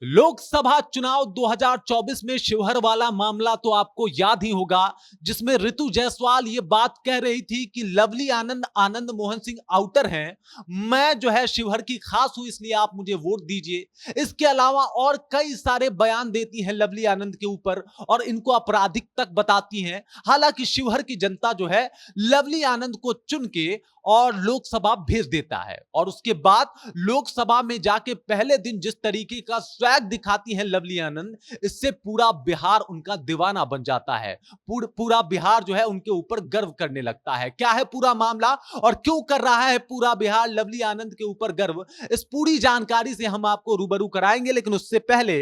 लोकसभा चुनाव 2024 में शिवहर वाला मामला तो आपको याद ही होगा, जिसमें ऋतु जायसवाल ये बात कह रही थी कि लवली आनंद आनंद मोहन सिंह आउटर हैं। मैं जो है शिवहर की खास हूं, इसलिए आप मुझे वोट दीजिए। इसके अलावा और कई सारे बयान देती हैं लवली आनंद के ऊपर और इनको आपराधिक तक बताती हैं। हालांकि शिवहर की जनता जो है लवली आनंद को चुन के और लोकसभा भेज देता है और उसके बाद लोकसभा में जाके पहले दिन जिस तरीके का स्वैग दिखाती है लवली आनंद, इससे पूरा बिहार उनका दीवाना बन जाता है। पूरा बिहार जो है उनके ऊपर गर्व करने लगता है। क्या है पूरा मामला और क्यों कर रहा है पूरा बिहार लवली आनंद के ऊपर गर्व, इस पूरी जानकारी से हम आपको रूबरू कराएंगे। लेकिन उससे पहले,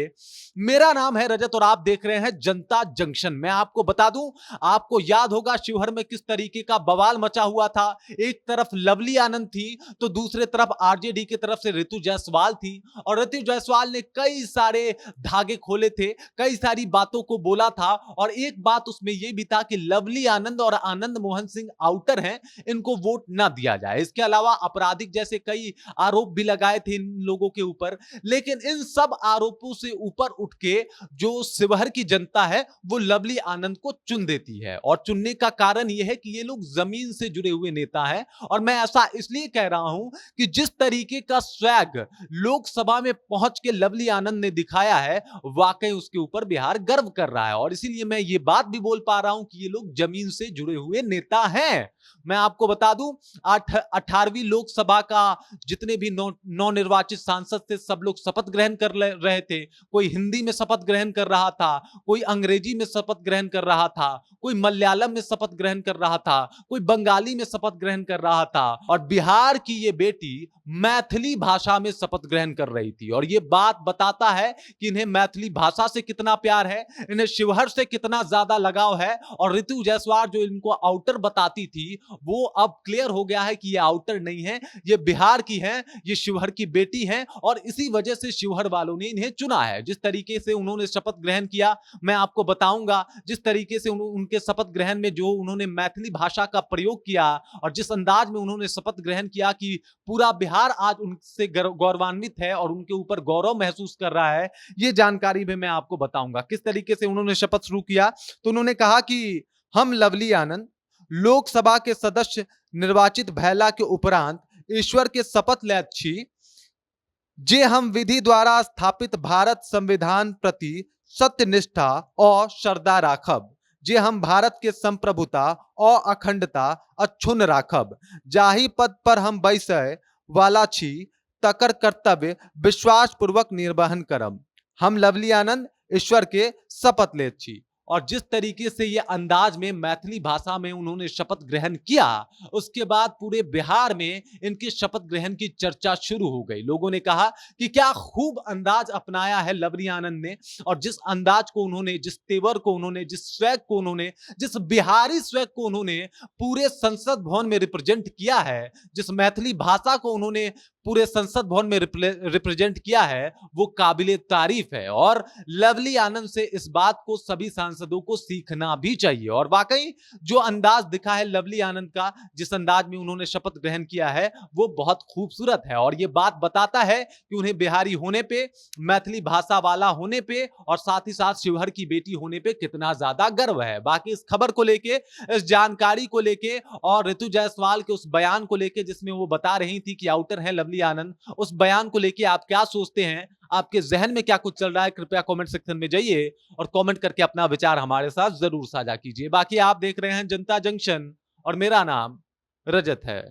मेरा नाम है रजत और आप देख रहे हैं जनता जंक्शन। मैं आपको बता दूं, आपको याद होगा शिवहर में किस तरीके का बवाल मचा हुआ था। एक तरफ लवली आनंद थी तो दूसरे तरफ आरजेडी की तरफ से ऋतु जायसवाल थी और ऋतु जायसवाल ने कई सारे धागे खोले थे, कई सारी बातों को बोला था और एक बात उसमें यह भी था कि लवली आनंद और आनंद मोहन सिंह आउटर हैं, इनको वोट ना दिया जाए। इसके अलावा आपराधिक जैसे कई आरोप भी लगाए थे इन लोगों के ऊपर। लेकिन इन सब आरोपों से ऊपर उठ के जो शिवहर की जनता है वो लवली आनंद को चुन देती है और चुनने का कारण यह है कि ये लोग जमीन से जुड़े हुए नेता हैं। और मैं ऐसा इसलिए कह रहा हूं कि जिस तरीके का स्वैग लोकसभा में पहुंच के लवली आनंद ने दिखाया है, वाकई उसके ऊपर बिहार गर्व कर रहा है और इसीलिए मैं ये बात भी बोल पा रहा हूं कि ये लोग जमीन से जुड़े हुए नेता हैं। मैं आपको बता दूं, 18वीं लोकसभा का जितने भी नवनिर्वाचित सांसद थे सब लोग शपथ ग्रहण कर रहे थे। कोई हिंदी में शपथ ग्रहण कर रहा था, कोई अंग्रेजी में शपथ ग्रहण कर रहा था, कोई मलयालम में शपथ ग्रहण कर रहा था, कोई बंगाली में शपथ ग्रहण कर रहा था और बिहार की ये बेटी मैथिली भाषा में शपथ ग्रहण कर रही थी। और ये बात बताता है कि इन्हें मैथिली भाषा से कितना प्यार है, इन्हें शिवहर से कितना ज्यादा लगाव है। और ऋतु जायसवाल जो इनको आउटर बताती थी, वो अब क्लियर हो गया है कि ये आउटर नहीं है, ये बिहार की है, ये शिवहर की बेटी है और इसी वजह से शिवहर वालों ने इन्हें चुना है। जिस तरीके से उन्होंने शपथ ग्रहण किया, मैं आपको बताऊंगा, जिस तरीके से उनके शपथ ग्रहण में जो उन्होंने मैथिली भाषा का प्रयोग किया और जिस अंदाज में उन्होंने शपथ ग्रहण किया कि पूरा बिहार आज उनसे गौरवान्वित है और उनके ऊपर गौरव महसूस कर रहा है, ये जानकारी भी मैं आपको बताऊंगा। किस तरीके से उन्होंने शपथ शुरू किया, तो उन्होंने कहा कि हम लवली आनंद लोकसभा के सदस्य निर्वाचित भैला के उपरांत ईश्वर के शपथ लेत छी जे हम विधि द्वारा स्थापित भारत संविधान प्रति सत्यनिष्ठा और श्रद्धा राखब, जे हम भारत के संप्रभुता और अखंडता अक्षुण्ण राखब, जाहि पद पर हम बैसय वाला छी तकर कर्तव्य विश्वास पूर्वक निर्वहन करब। हम लवली आनंद ईश्वर के शपथ लेत छी। और जिस तरीके से ये अंदाज में मैथिली भाषा में उन्होंने शपथ ग्रहण किया, उसके बाद पूरे बिहार में इनके शपथ ग्रहण की चर्चा शुरू हो गई। लोगों ने कहा कि क्या खूब अंदाज अपनाया है लवली आनंद ने और जिस अंदाज को उन्होंने, जिस तेवर को उन्होंने, जिस स्वैग को उन्होंने, जिस बिहारी स्वैग को उन्होंने पूरे संसद भवन में रिप्रेजेंट किया है, जिस मैथिली भाषा को उन्होंने पूरे संसद भवन में रिप्रेजेंट किया है, वो काबिले तारीफ है और लवली आनंद से इस बात को सभी सांसदों को सीखना भी चाहिए। और वाकई जो अंदाज दिखा है लवली आनंद का, जिस अंदाज में उन्होंने शपथ ग्रहण किया है, वो बहुत खूबसूरत है और ये बात बताता है कि उन्हें बिहारी होने पे, मैथिली भाषा वाला होने पे और साथ ही साथ शिवहर की बेटी होने पे कितना ज्यादा गर्व है। बाकी इस खबर को लेके, इस जानकारी को लेके और ऋतु जायसवाल के उस बयान को लेके जिसमें वो बता रही थी कि आउटर है लवली आनंद, उस बयान को लेके आप क्या सोचते हैं, आपके जहन में क्या कुछ चल रहा है, कृपया कमेंट सेक्शन में जाइए और कमेंट करके अपना विचार हमारे साथ जरूर साझा कीजिए। बाकी आप देख रहे हैं जनता जंक्शन और मेरा नाम रजत है।